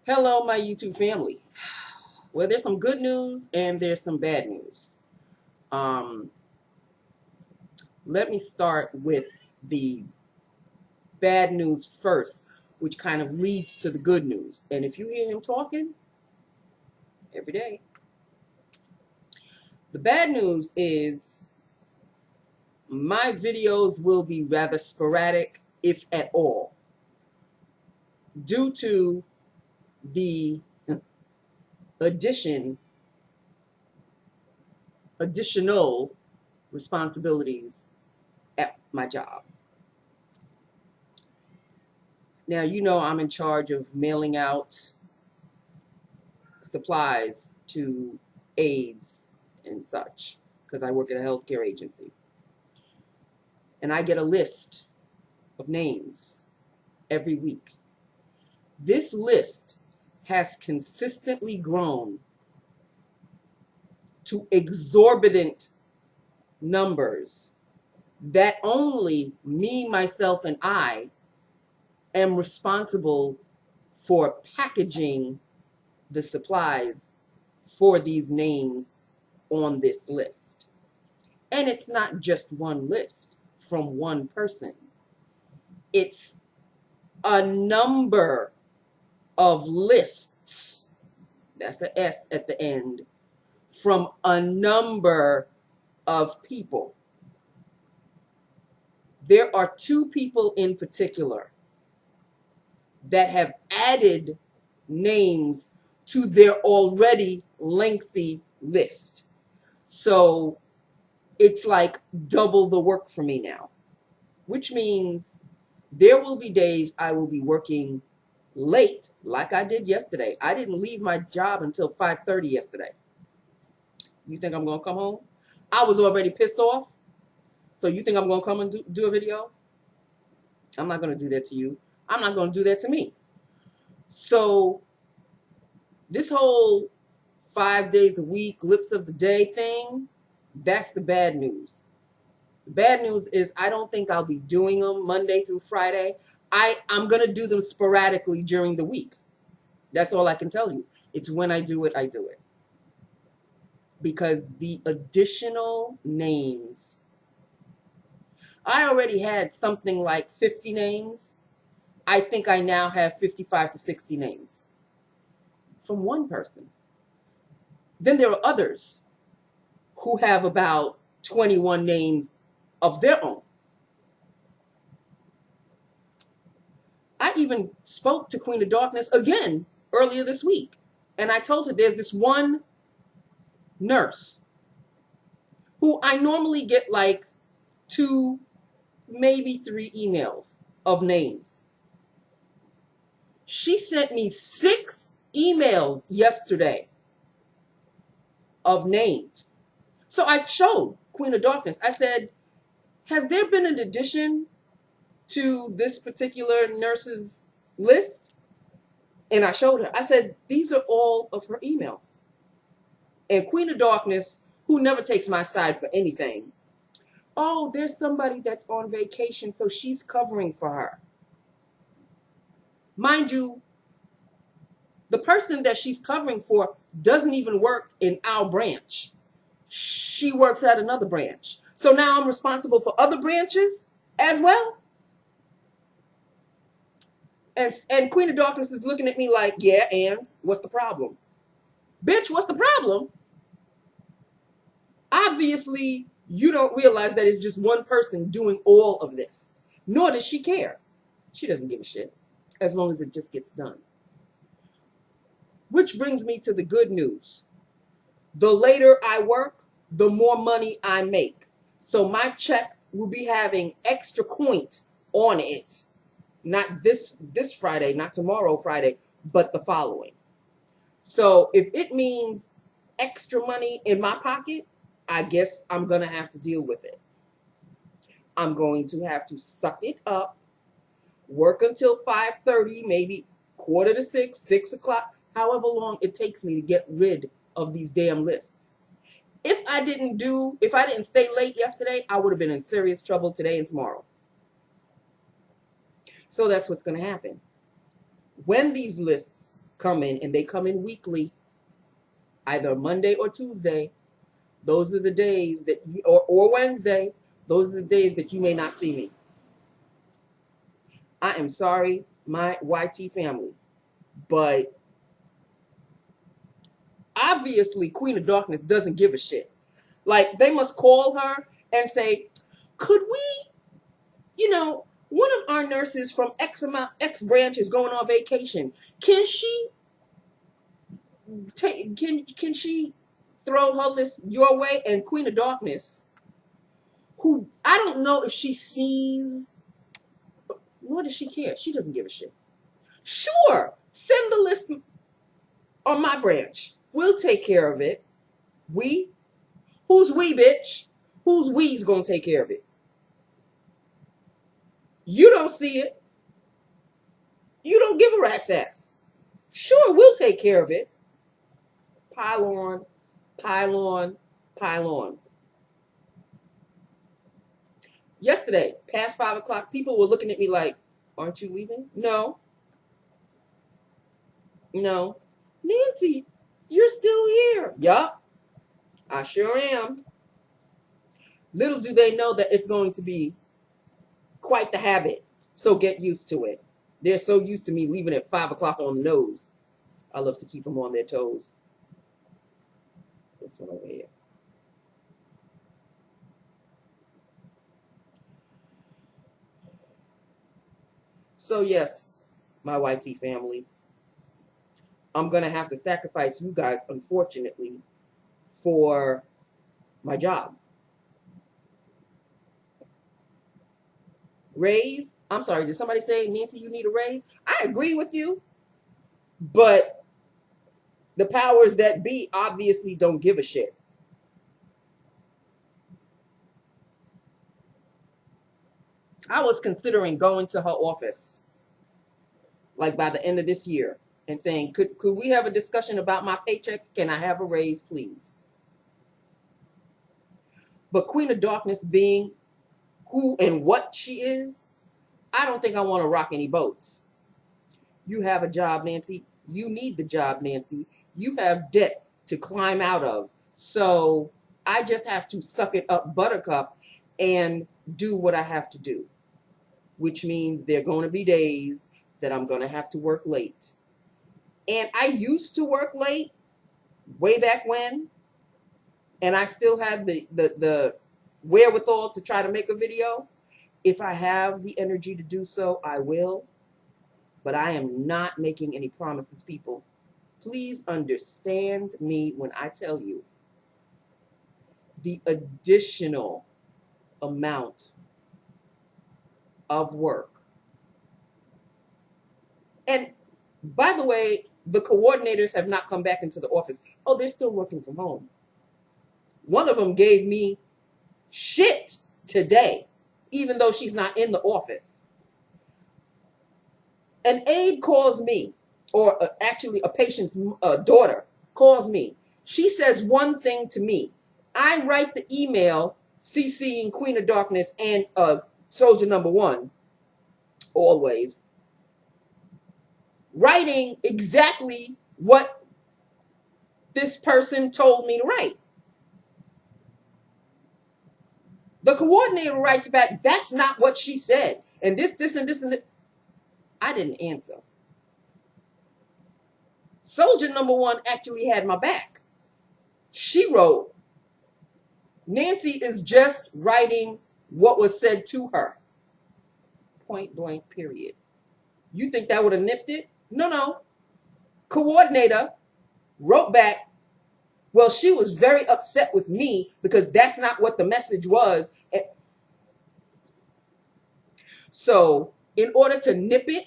Hello, my YouTube family. Well, there's some good news and there's some bad news. Um, Let me start with the bad news first, which kind of leads to the good news. And if you hear him talking every day, the bad news is my videos will be rather sporadic, if at all, due to the additional responsibilities at my job. Now, you know I'm in charge of mailing out supplies to aides and such because I work at a healthcare agency. And I get a list of names every week. This list has consistently grown to exorbitant numbers that only me, myself, and I am responsible for packaging the supplies for these names on this list. And it's not just one list from one person. It's a number of lists, that's an S at the end, from a number of people. There are two people in particular that have added names to their already lengthy list. So it's like double the work for me now, which means there will be days I will be working late like I did yesterday. I didn't leave my job until 5:30 yesterday. You think I'm going to come home? I was already pissed off. So you think I'm going to come and do a video? I'm not going to do that to you. I'm not going to do that to me. So this whole 5 days a week, lips of the day thing, that's the bad news. The bad news is I don't think I'll be doing them Monday through Friday. I'm going to do them sporadically during the week. That's all I can tell you. It's when I do it, I do it. Because the additional names, I already had something like 50 names. I think I now have 55 to 60 names from one person. Then there are others who have about 21 names of their own. I even spoke to Queen of Darkness again earlier this week. And I told her there's this one nurse who I normally get like 2, maybe 3 emails of names. She sent me 6 emails yesterday of names. So I showed Queen of Darkness. I said, has there been an addition to this particular nurse's list? And I showed her. I said, these are all of her emails. And Queen of Darkness, who never takes my side for anything, oh, there's somebody that's on vacation, so she's covering for her. Mind you, the person that she's covering for doesn't even work in our branch. She works at another branch. So now I'm responsible for other branches as well. And Queen of Darkness is looking at me like, yeah, and what's the problem? Bitch, what's the problem? Obviously, you don't realize that it's just one person doing all of this. Nor does she care. She doesn't give a shit as long as it just gets done. Which brings me to the good news. The later I work, the more money I make. So my check will be having extra point on it. Not this Friday, not tomorrow Friday, but the following. So if it means extra money in my pocket, I guess I'm going to have to deal with it. I'm going to have to suck it up, work until 5:30, maybe 5:45, 6 o'clock, however long it takes me to get rid of these damn lists. If I didn't stay late yesterday, I would have been in serious trouble today and tomorrow. So that's what's going to happen. When these lists come in, and they come in weekly, either Monday or Tuesday. Those are the days that or Wednesday. Those are the days that you may not see me. I am sorry, my YT family, but obviously Queen of Darkness doesn't give a shit. Like, they must call her and say, could we, one of our nurses from X branch is going on vacation. Can she can she throw her list your way? And Queen of Darkness, who I don't know if she sees, nor does she care. She doesn't give a shit. Sure, send the list on my branch. We'll take care of it. We? Who's we, bitch? Who's we's gonna take care of it? You don't see it. You don't give a rat's ass. Sure, we'll take care of it. Pile on, pile on, pile on. Yesterday, past 5 o'clock, people were looking at me like, aren't you leaving? No. No. Nancy, you're still here. Yup, I sure am. Little do they know that it's going to be quite the habit. So get used to it. They're so used to me leaving at 5 o'clock on the nose. I love to keep them on their toes. This one over here. So yes, my YT family, I'm going to have to sacrifice you guys, unfortunately, for my job. Raise? I'm sorry, did somebody say, Nancy, you need a raise? I agree with you, but the powers that be obviously don't give a shit. I was considering going to her office, like by the end of this year, and saying, could we have a discussion about my paycheck? Can I have a raise, please? But Queen of Darkness being who and what she is, I don't think I want to rock any boats. You have a job, Nancy. You need the job, Nancy. You have debt to climb out of. So I just have to suck it up, buttercup, and do what I have to do, which means there are going to be days that I'm going to have to work late. And I used to work late way back when, and I still have the wherewithal to try to make a video. If I have the energy to do so, I will. But I am not making any promises, people. Please understand me when I tell you the additional amount of work. And by the way, the coordinators have not come back into the office. Oh, they're still working from home. One of them gave me shit today, even though she's not in the office. An aide calls me, or actually a patient's daughter calls me. She says one thing to me. I write the email CCing Queen of Darkness and Soldier Number 1, always, writing exactly what this person told me to write. The coordinator writes back, that's not what she said. And this, and this, and this. I didn't answer. Soldier Number 1 actually had my back. She wrote, Nancy is just writing what was said to her. Point blank, period. You think that would have nipped it? No. Coordinator wrote back, well, she was very upset with me because that's not what the message was. So in order to nip it,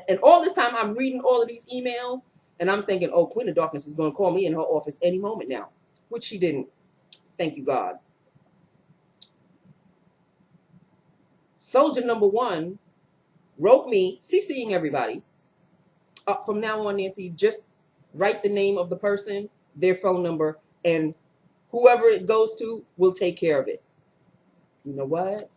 and all this time I'm reading all of these emails and I'm thinking, oh, Queen of Darkness is going to call me in her office any moment now, which she didn't. Thank you, God. Soldier Number 1 wrote me, CCing everybody. From now on, Nancy, just write the name of the person, their phone number, and whoever it goes to will take care of it. You know what?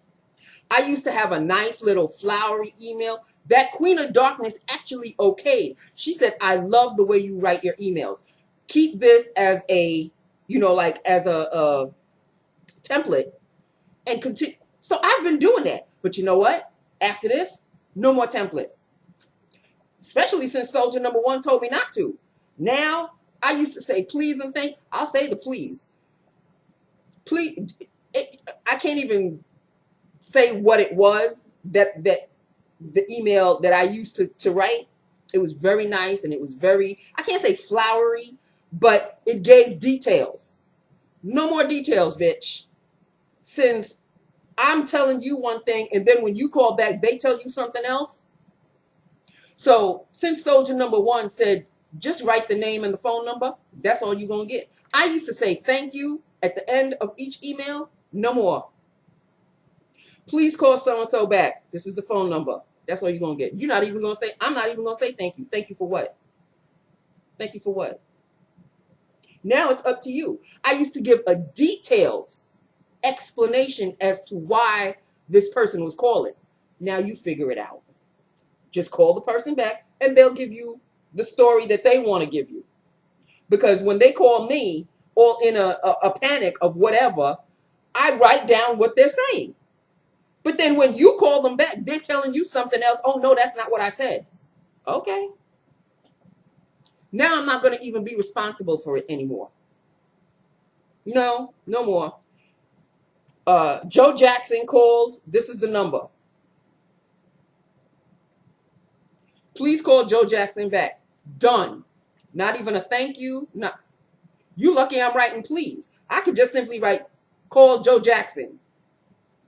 I used to have a nice little flowery email that Queen of Darkness actually okayed. She said, I love the way you write your emails. Keep this as a, like as a template and continue. So I've been doing that. But you know what? After this, no more template. Especially since Soldier Number One told me not to. Now, I used to say please and thank. I'll say the please. Please. I can't even say what it was that the email that I used to write. It was very nice and it was very, I can't say flowery, but it gave details. No more details, bitch. Since I'm telling you one thing and then when you call back, they tell you something else. So since Soldier Number One said, just write the name and the phone number, that's all you're going to get. I used to say thank you at the end of each email. No more. Please call so-and-so back. This is the phone number. That's all you're going to get. You're not even going to say, I'm not even going to say thank you. Thank you for what? Thank you for what? Now it's up to you. I used to give a detailed explanation as to why this person was calling. Now you figure it out. Just call the person back and they'll give you the story that they want to give you. Because when they call me, all in a panic of whatever, I write down what they're saying. But then when you call them back, they're telling you something else. Oh, no, that's not what I said. Okay. Now I'm not going to even be responsible for it anymore. No, no more. Joe Jackson called. This is the number. Please call Joe Jackson back. Done. Not even a thank you. Not. You lucky I'm writing please. I could just simply write call Joe Jackson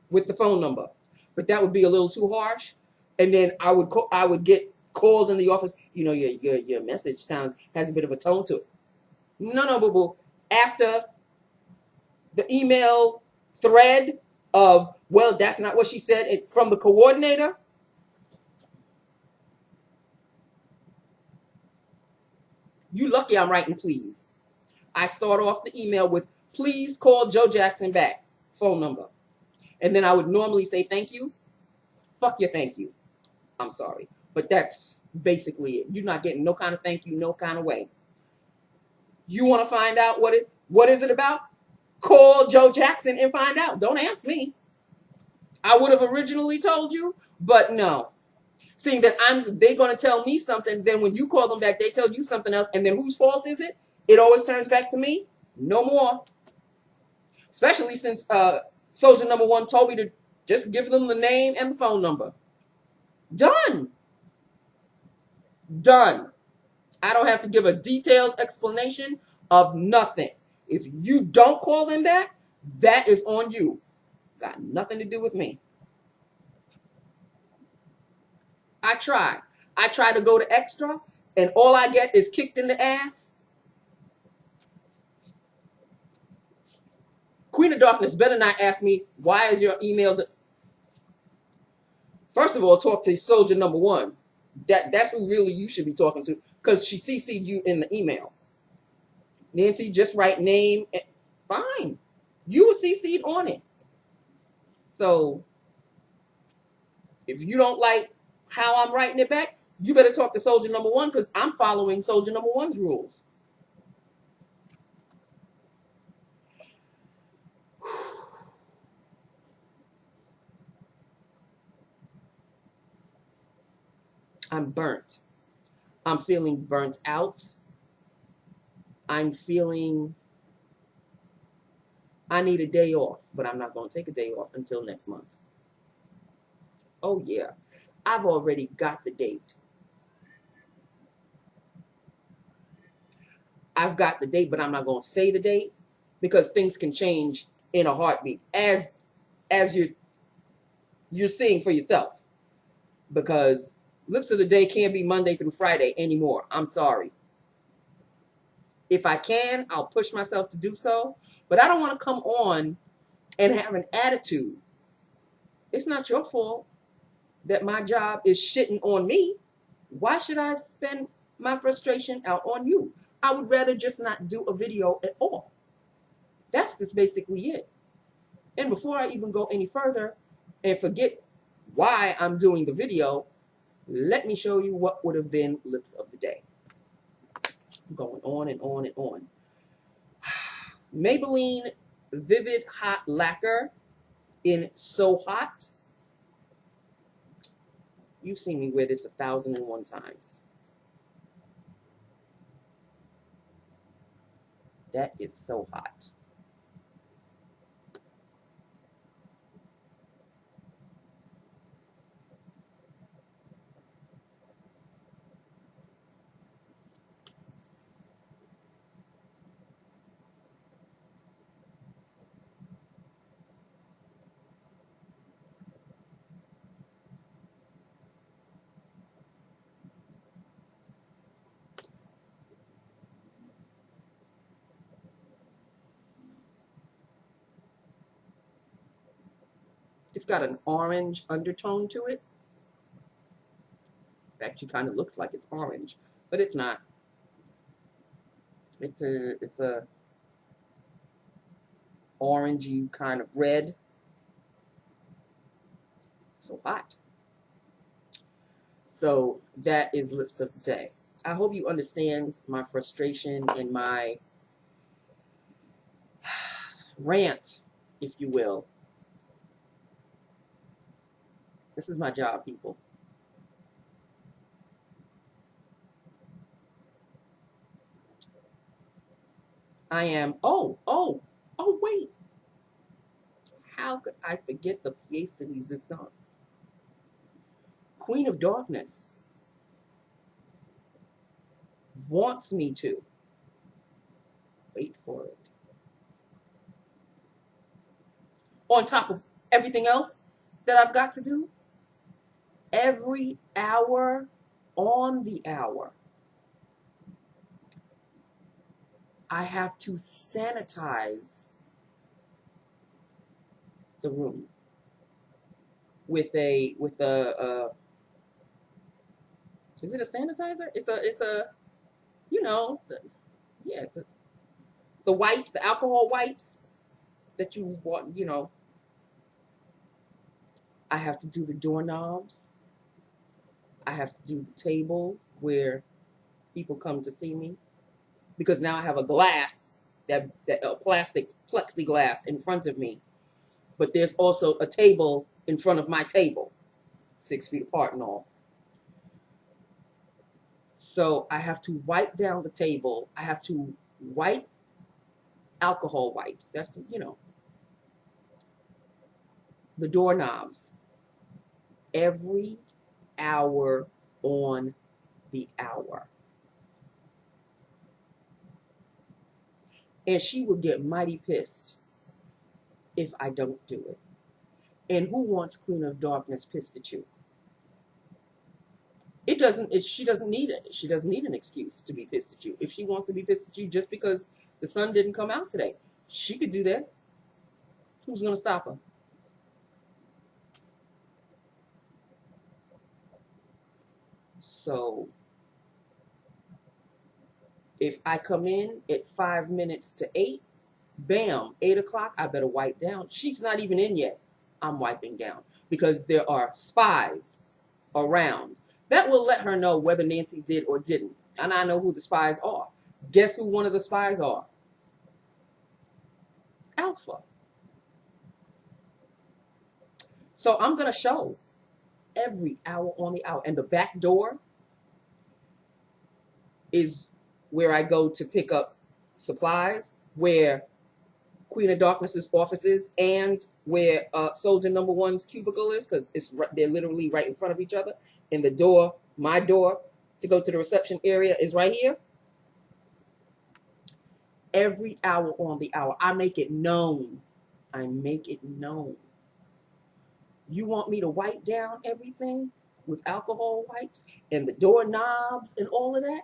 with the phone number. But that would be a little too harsh. And then I would get called in the office. Your message has a bit of a tone to it. No, boo-boo. After the email thread of, well, that's not what she said, from the coordinator, you lucky I'm writing please. I start off the email with, please call Joe Jackson back, phone number. And then I would normally say thank you. Fuck your thank you. I'm sorry. But that's basically it. You're not getting no kind of thank you, no kind of way. You want to find out what is it about? Call Joe Jackson and find out. Don't ask me. I would have originally told you, but no. Seeing that they're going to tell me something, then when you call them back, they tell you something else, and then whose fault is it? It always turns back to me. No more. Especially since Soldier Number One told me to just give them the name and the phone number. Done. Done. I don't have to give a detailed explanation of nothing. If you don't call them back, that is on you. Got nothing to do with me. I try. I try to go to extra, and all I get is kicked in the ass. Queen of Darkness better not ask me, why is your email... First of all, talk to Soldier Number One. That's who really you should be talking to, because she CC'd you in the email. Nancy, just write name. Fine. You were CC'd on it. So, if you don't like how I'm writing it back, you better talk to Soldier Number One, because I'm following Soldier Number One's rules. I'm burnt. I'm feeling burnt out. I'm feeling I need a day off, but I'm not going to take a day off until next month. Oh, yeah. I've already got the date. I've got the date, but I'm not going to say the date because things can change in a heartbeat as you're seeing for yourself. Because Lips of the Day can't be Monday through Friday anymore. I'm sorry. If I can, I'll push myself to do so. But I don't want to come on and have an attitude. It's not your fault that my job is shitting on me. Why should I spend my frustration out on you? I would rather just not do a video at all. That's just basically it. And before I even go any further, And forget why I'm doing the video. Let me show you what would have been lips of the day. Going on and on and on. Maybelline Vivid Hot Lacquer in So Hot. You've seen me wear this 1,001 times. That is so hot. It's got an orange undertone to it. It actually kind of looks like it's orange, but it's not. It's a orangey kind of red. So hot. So that is lips of the day. I hope you understand my frustration and my rant, if you will. This is my job, people. I am, oh, wait. How could I forget the pièce de résistance? Queen of Darkness wants me to. Wait for it. On top of everything else that I've got to do, every hour on the hour, I have to sanitize the room with a is it a sanitizer? It's a you know, yes, the wipes, the alcohol wipes that you want, you know. I have to do the doorknobs. I have to do the table where people come to see me, because now I have a glass, that plastic plexiglass in front of me, but there's also a table in front of my table, 6 feet apart and all. So I have to wipe down the table. I have to wipe alcohol wipes. That's, you know, the doorknobs every hour on the hour. And she will get mighty pissed if I don't do it. And who wants Queen of Darkness pissed at you? She doesn't need it. She doesn't need an excuse to be pissed at you. If she wants to be pissed at you just because the sun didn't come out today, she could do that. Who's going to stop her? So if I come in at 5 minutes to 8, bam, 8 o'clock, I better wipe down. She's not even in yet. I'm wiping down, because there are spies around that will let her know whether Nancy did or didn't. And I know who the spies are. Guess who one of the spies are? Alpha. So I'm going to show every hour on the hour. And the back door is where I go to pick up supplies, where Queen of Darkness's office is, and where Soldier Number One's cubicle is, because they're literally right in front of each other. And the door, my door to go to the reception area, is right here. Every hour on the hour, I make it known. I make it known. You want me to wipe down everything with alcohol wipes and the doorknobs and all of that?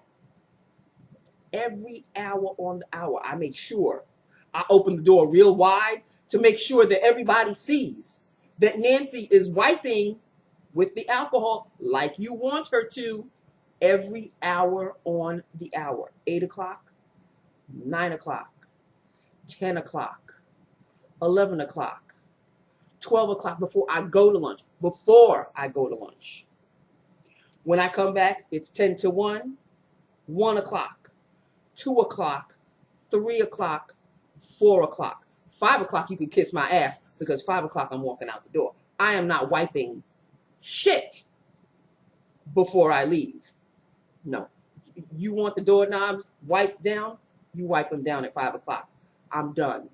Every hour on the hour, I make sure I open the door real wide to make sure that everybody sees that Nancy is wiping with the alcohol like you want her to, every hour on the hour. 8 o'clock, 9 o'clock, 10 o'clock, 11 o'clock, 12 o'clock before I go to lunch. Before I go to lunch. When I come back, it's 10 to 1, 1 o'clock, 2 o'clock, 3 o'clock, 4 o'clock. 5 o'clock, you can kiss my ass because 5 o'clock, I'm walking out the door. I am not wiping shit before I leave. No. You want the doorknobs wiped down? You wipe them down at 5 o'clock. I'm done.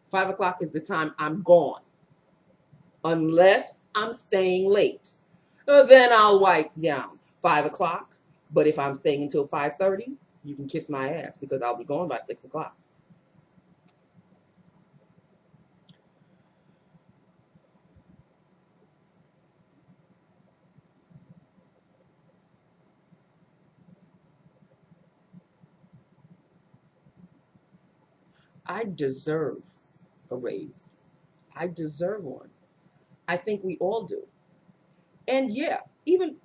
5 o'clock is the time I'm gone. Unless I'm staying late. Then I'll wipe down 5 o'clock. But if I'm staying until 5:30, you can kiss my ass because I'll be gone by 6 o'clock. I deserve a raise. I deserve one. I think we all do. And yeah, even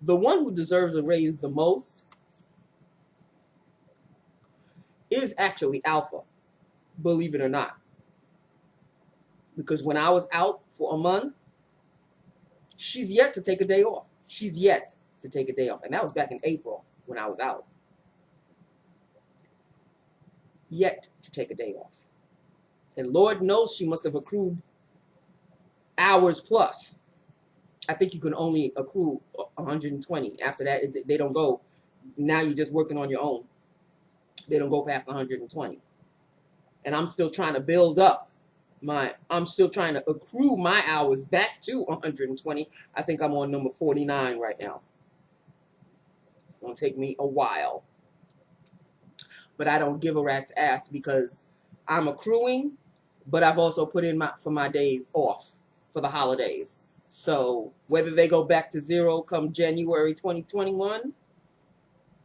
the one who deserves a raise the most is actually Alpha, believe it or not. Because when I was out for a month, she's yet to take a day off. She's yet to take a day off. And that was back in April when I was out. Yet to take a day off. And Lord knows she must have accrued hours plus. I think you can only accrue 120. After that, they don't go. Now you're just working on your own. They don't go past 120. And I'm still trying to build up I'm still trying to accrue my hours back to 120. I think I'm on number 49 right now. It's going to take me a while. But I don't give a rat's ass because I'm accruing, but I've also put in for my days off for the holidays. So whether they go back to zero come January 2021,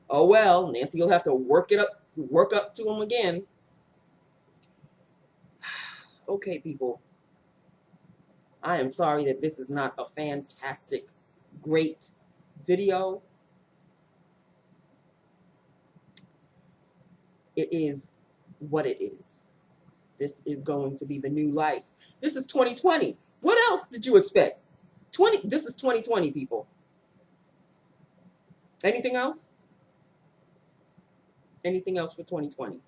oh well, Nancy will have to work up to them again. Okay, people. I am sorry that this is not a fantastic, great video. It is what it is. This is going to be the new life. This is 2020. What else did you expect? This is 2020, people. Anything else? Anything else for 2020?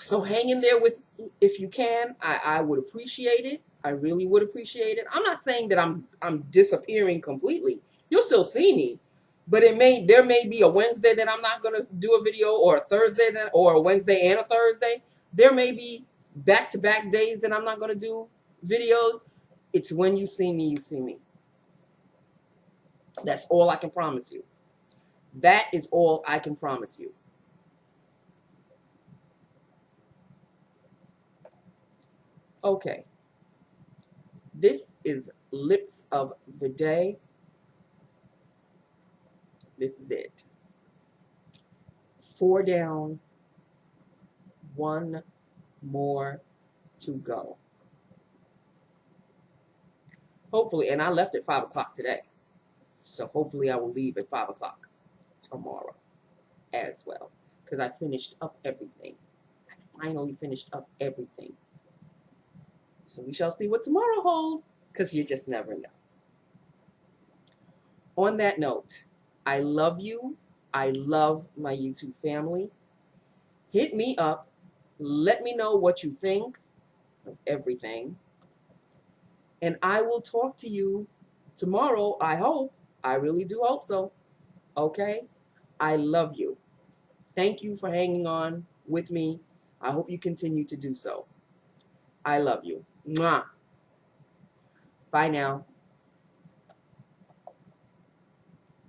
So hang in there with, if you can. I would appreciate it. I really would appreciate it. I'm not saying that I'm disappearing completely. You'll still see me, but there may be a Wednesday that I'm not gonna do a video, or a Thursday or a Wednesday and a Thursday. There may be back-to-back days that I'm not gonna do videos. It's when you see me, you see me. That's all I can promise you. That is all I can promise you. Okay. This is Lips of the Day. This is it. 4 down, 1 more to go. Hopefully, and I left at 5 o'clock today. So hopefully I will leave at 5 o'clock tomorrow as well. Because I finished up everything. I finally finished up everything. So we shall see what tomorrow holds. Because you just never know. On that note, I love you. I love my YouTube family. Hit me up. Let me know what you think of everything. And I will talk to you tomorrow, I hope. I really do hope so. Okay? I love you. Thank you for hanging on with me. I hope you continue to do so. I love you. Mwah. Bye now.